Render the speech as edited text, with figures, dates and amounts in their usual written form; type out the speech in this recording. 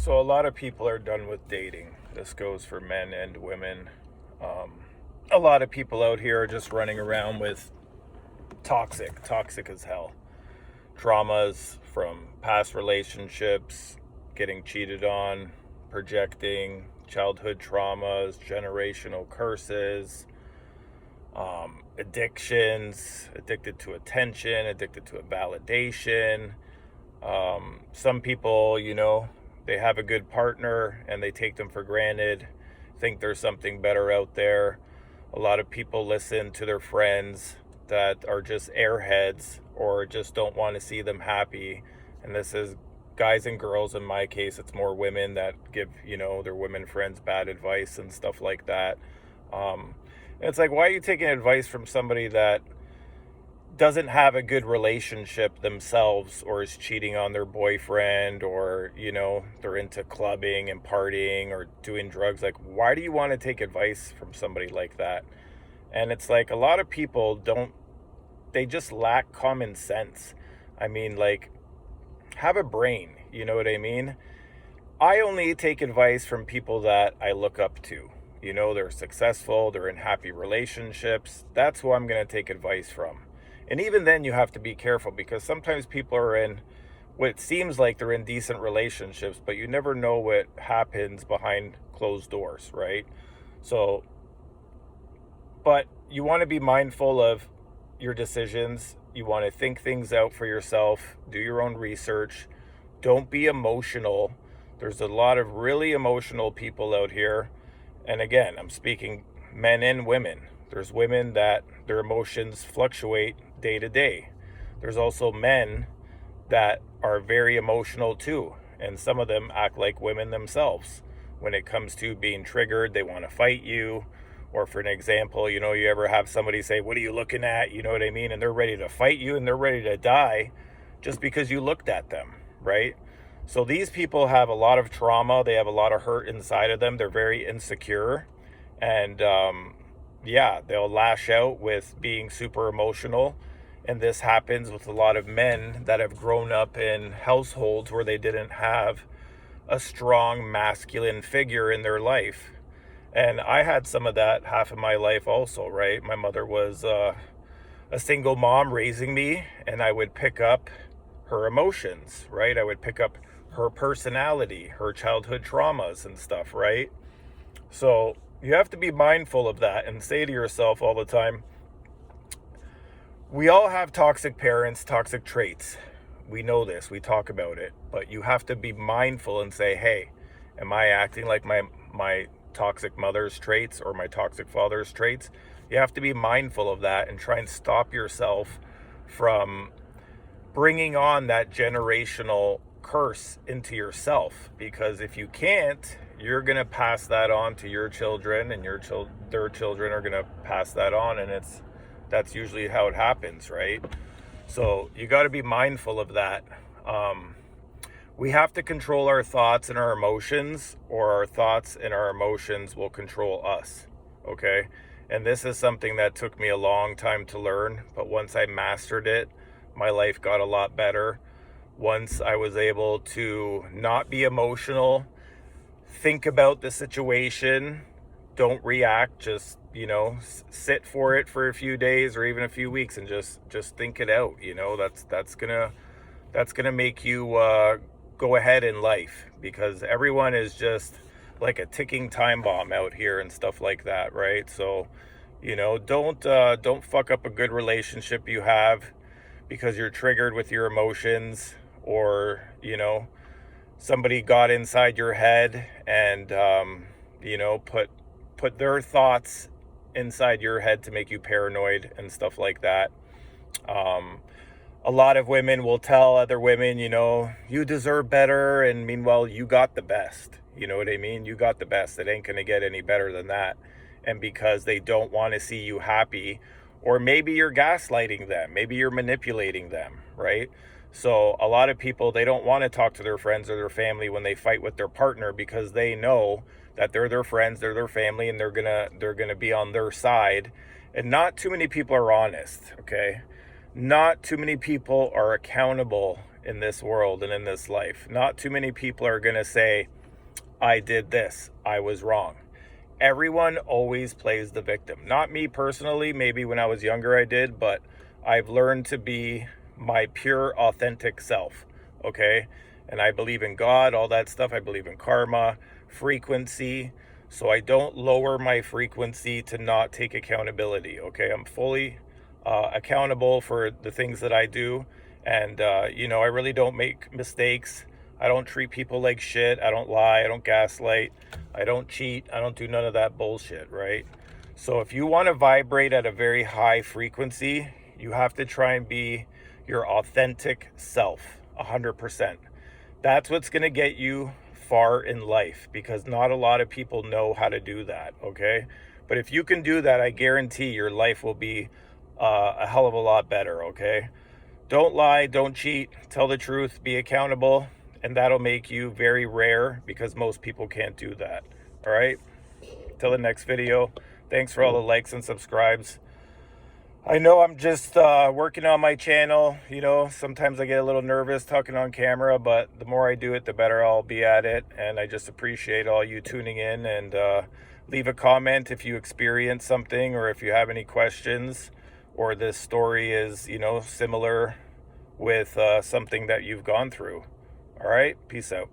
So a lot of people are done with dating. This goes for men and women. Um, a lot of people out here are just running around with toxic as hell. Traumas from past relationships, getting cheated on, projecting, childhood traumas, generational curses, addictions, addicted to attention, addicted to a validation. Some people, they have a good partner and they take them for granted, think there's something better out there. A lot of people listen to their friends that are just airheads or just don't want to see them happy. And this is guys and girls. In my case, it's more women that give, their women friends bad advice and stuff like that. And it's like, why are you taking advice from somebody that doesn't have a good relationship themselves, or is cheating on their boyfriend, or they're into clubbing and partying or doing drugs? Like, why do you want to take advice from somebody like that? And it's like, a lot of people they just lack common sense. I mean, like, have a brain, you know what I mean? I only take advice from people that I look up to. They're successful, they're in happy relationships. That's who I'm going to take advice from. And even then, you have to be careful, because sometimes people are in what seems like they're in decent relationships, but you never know what happens behind closed doors, right? So, but you want to be mindful of your decisions. You want to think things out for yourself, do your own research. Don't be emotional. There's a lot of really emotional people out here. And again, I'm speaking men and women. There's women that their emotions fluctuate day to day. There's also men that are very emotional too. And some of them act like women themselves. When it comes to being triggered, they want to fight you. Or for an example, you ever have somebody say, "What are you looking at?" You know what I mean? And they're ready to fight you and they're ready to die just because you looked at them, right? So these people have a lot of trauma. They have a lot of hurt inside of them. They're very insecure. And yeah, they'll lash out with being super emotional. And this happens with a lot of men that have grown up in households where they didn't have a strong masculine figure in their life. And I had some of that half of my life also, right? My mother was a single mom raising me, and I would pick up her emotions, right? I would pick up her personality, her childhood traumas and stuff, right? So you have to be mindful of that and say to yourself all the time, we all have toxic parents, toxic traits. We know this, we talk about it, but you have to be mindful and say, hey, am I acting like my toxic mother's traits or my toxic father's traits? You have to be mindful of that and try and stop yourself from bringing on that generational curse into yourself, because if you can't, you're going to pass that on to your children, and their children are going to pass that on, and that's usually how it happens, right? So you got to be mindful of that. We have to control our thoughts and our emotions, or our thoughts and our emotions will control us, okay? And this is something that took me a long time to learn, but once I mastered it, my life got a lot better. Once I was able to not be emotional, think about the situation, don't react, just, sit for it for a few days or even a few weeks and just think it out. That's gonna make you go ahead in life, because everyone is just like a ticking time bomb out here and stuff like that, right? So, don't fuck up a good relationship you have because you're triggered with your emotions, or somebody got inside your head and put their thoughts inside your head to make you paranoid and stuff like that. A lot of women will tell other women, you deserve better, and meanwhile you got the best. You know what I mean? You got the best. It ain't gonna get any better than that. And because they don't want to see you happy, or maybe you're gaslighting them, maybe you're manipulating them, right? So a lot of people, they don't want to talk to their friends or their family when they fight with their partner, because they know that they're their friends, they're their family, and they're gonna be on their side. And not too many people are honest, okay? Not too many people are accountable in this world and in this life. Not too many people are going to say, I did this, I was wrong. Everyone always plays the victim. Not me personally, maybe when I was younger I did, but I've learned to be my pure, authentic self, okay? And I believe in God, all that stuff. I believe in karma, frequency. So I don't lower my frequency to not take accountability, okay? I'm fully accountable for the things that I do. And, I really don't make mistakes. I don't treat people like shit. I don't lie. I don't gaslight. I don't cheat. I don't do none of that bullshit, right? So if you want to vibrate at a very high frequency, you have to try and be your authentic self, 100%. That's what's going to get you far in life, because not a lot of people know how to do that, okay? But if you can do that, I guarantee your life will be a hell of a lot better, okay? Don't lie, don't cheat, tell the truth, be accountable, and that'll make you very rare, because most people can't do that. All right? Till the next video. Thanks for all the likes and subscribes. I know I'm just working on my channel. Sometimes I get a little nervous talking on camera, but the more I do it, the better I'll be at it. And I just appreciate all you tuning in, and leave a comment if you experience something, or if you have any questions, or this story is, similar with something that you've gone through. All right, peace out.